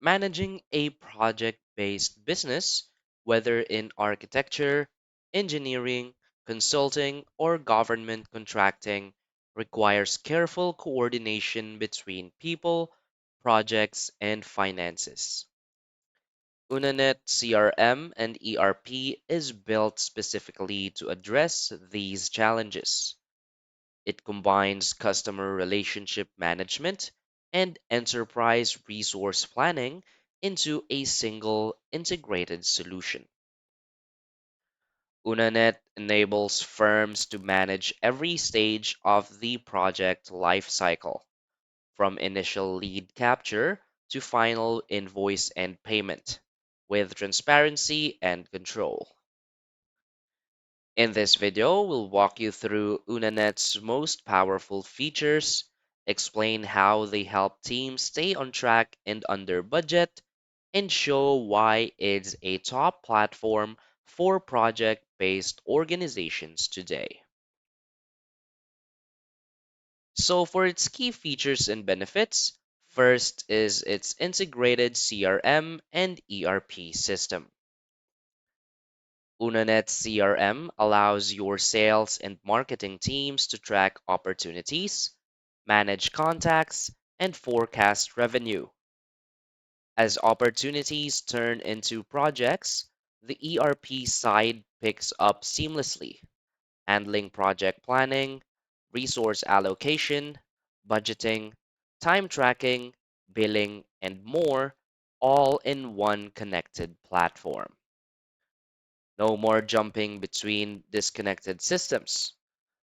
Managing a project based business, whether in architecture, engineering, consulting, or government contracting, requires careful coordination between people, projects, and finances. Unanet CRM and ERP is built specifically to address these challenges. It combines customer relationship management and enterprise resource planning into a single integrated solution. Unanet enables firms to manage every stage of the project lifecycle, from initial lead capture to final invoice and payment, with transparency and control. In this video, we'll walk you through Unanet's most powerful features, explain how they help teams stay on track and under budget, and show why it's a top platform for project-based organizations today. So for its key features and benefits, first is its integrated CRM and ERP system. Unanet CRM allows your sales and marketing teams to track opportunities, manage contacts, and forecast revenue. As opportunities turn into projects, the ERP side picks up seamlessly, handling project planning, resource allocation, budgeting, time tracking, billing, and more, all in one connected platform. No more jumping between disconnected systems.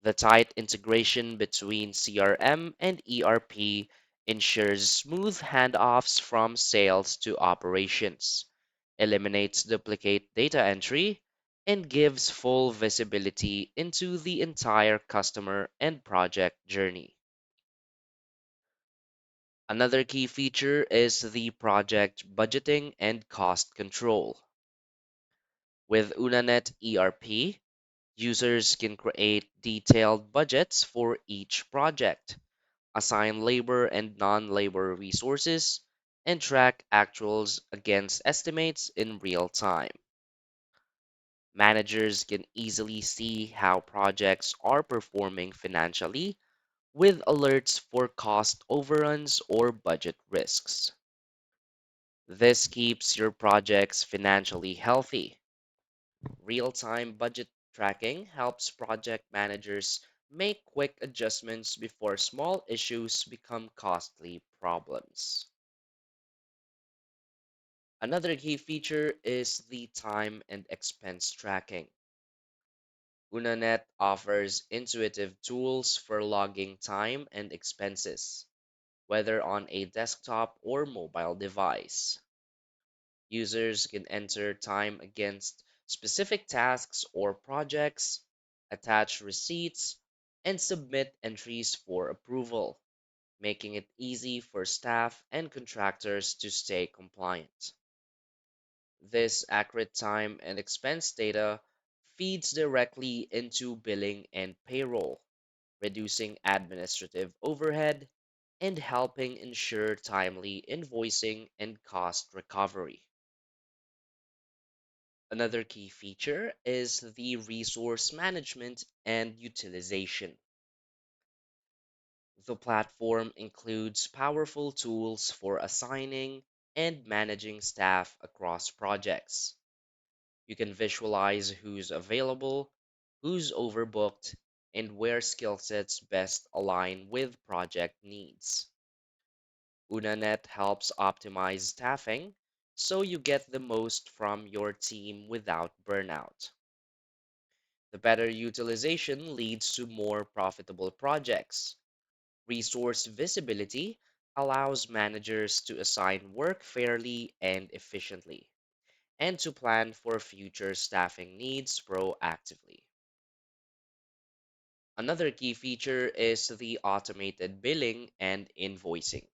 The tight integration between CRM and ERP ensures smooth handoffs from sales to operations, eliminates duplicate data entry, and gives full visibility into the entire customer and project journey. Another key feature is the project budgeting and cost control. With Unanet ERP, users can create detailed budgets for each project, assign labor and non-labor resources, and track actuals against estimates in real time. Managers can easily see how projects are performing financially with alerts for cost overruns or budget risks. This keeps your projects financially healthy. Real-time budget tracking helps project managers make quick adjustments before small issues become costly problems. Another key feature is the time and expense tracking. Unanet offers intuitive tools for logging time and expenses, whether on a desktop or mobile device. Users can enter time against specific tasks or projects, attach receipts, and submit entries for approval, making it easy for staff and contractors to stay compliant. This accurate time and expense data feeds directly into billing and payroll, reducing administrative overhead and helping ensure timely invoicing and cost recovery. Another key feature is the resource management and utilization. The platform includes powerful tools for assigning and managing staff across projects. You can visualize who's available, who's overbooked, and where skill sets best align with project needs. Unanet helps optimize staffing so you get the most from your team without burnout. The better utilization leads to more profitable projects. Resource visibility allows managers to assign work fairly and efficiently, and to plan for future staffing needs proactively. Another key feature is the automated billing and invoicing.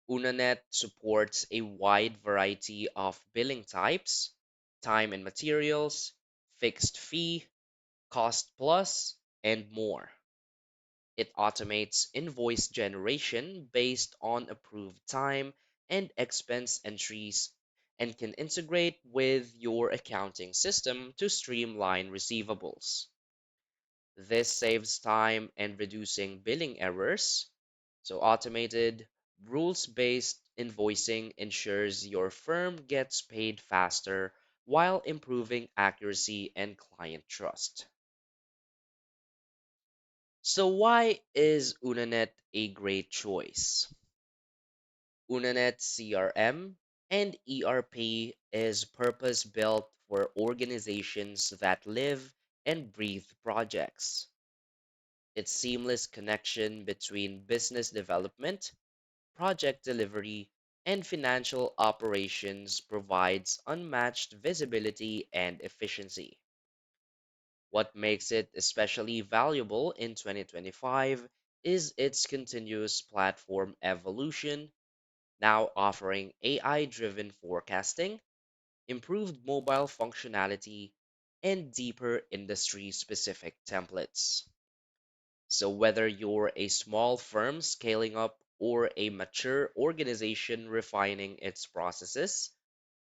Unanet supports a wide variety of billing types, time and materials, fixed fee, cost plus, and more. It automates invoice generation based on approved time and expense entries and can integrate with your accounting system to streamline receivables. This saves time and reducing billing errors. So automated rules-based invoicing ensures your firm gets paid faster while improving accuracy and client trust. So why is Unanet a great choice? Unanet CRM and ERP is purpose built for organizations that live and breathe projects. Its seamless connection between business development, project delivery, and financial operations provides unmatched visibility and efficiency. What makes it especially valuable in 2025 is its continuous platform evolution, now offering AI driven forecasting, improved mobile functionality, and deeper industry specific templates. So, whether you're a small firm scaling up or a mature organization refining its processes,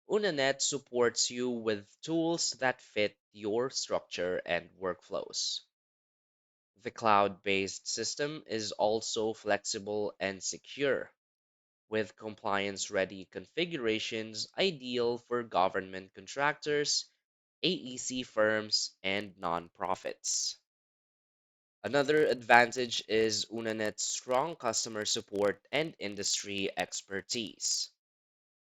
Unanet supports you with tools that fit your structure and workflows. The cloud based system is also flexible and secure, with compliance ready configurations ideal for government contractors, AEC firms, and nonprofits. Another advantage is Unanet's strong customer support and industry expertise.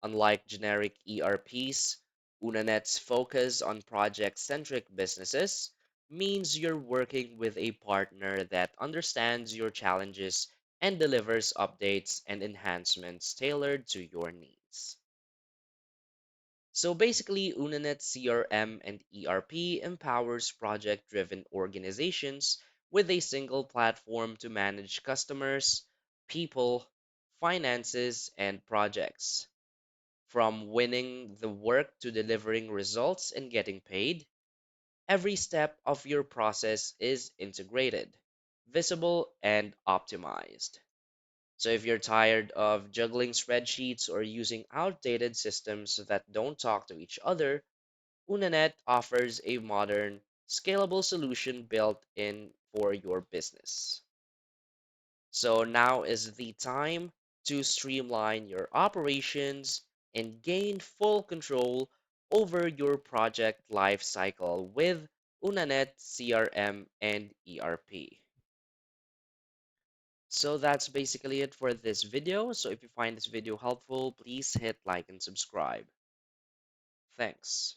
Unlike generic ERPs, Unanet's focus on project centric businesses means you're working with a partner that understands your challenges and delivers updates and enhancements tailored to your needs. So basically, Unanet CRM and ERP empowers project driven organizations with a single platform to manage customers, people, finances, and projects. From winning the work to delivering results and getting paid, every step of your process is integrated, visible, and optimized. So if you're tired of juggling spreadsheets or using outdated systems that don't talk to each other, Unanet offers a modern, scalable solution built in for your business. So now is the time to streamline your operations and gain full control over your project lifecycle with Unanet CRM and ERP. So that's basically it for this video. So if you find this video helpful, please hit like and subscribe. Thanks.